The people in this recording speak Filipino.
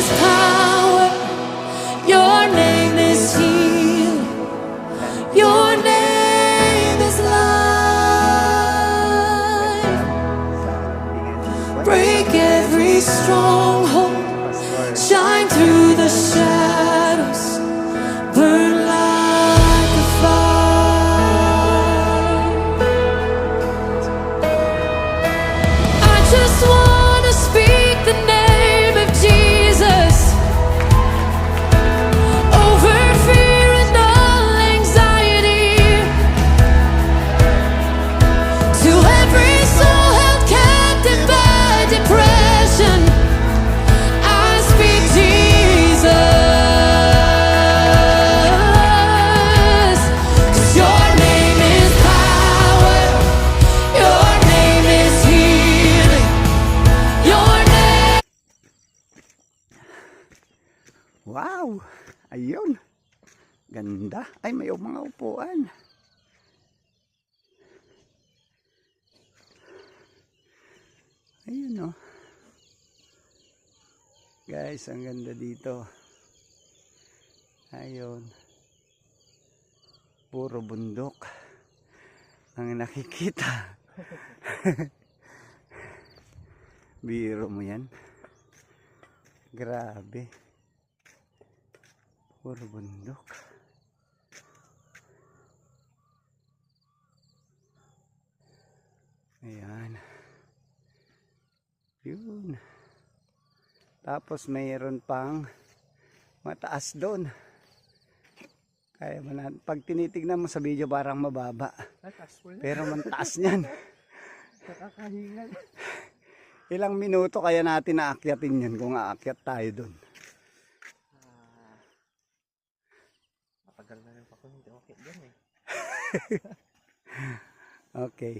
is power. Your name is healing. Your name is life. Break every stronghold. Shine through the shadows. Burn like a fire. I just want to speak the name of Jesus over fear and all anxiety. To every soul held captive by depression, I speak Jesus. 'Cause your name is power. Your name is healing. Your name. Wow! Ayun. Ganda. Ay, may mga upuan. Ayun oh. Guys, ang ganda dito. Ayun. Puro bundok ang nakikita. Biro mo yan. Grabe. Puro bundok. Ayan. Yun. Tapos mayroon pang mataas doon. Kaya mo na, pag tinitignan mo sa video parang mababa. Pero mantaas niyan. Nakakahingal. Ilang minuto kaya natin naakyatin yan kung aakyat tayo doon. Matagal na rin pa kung hindi okay dyan eh. Okay.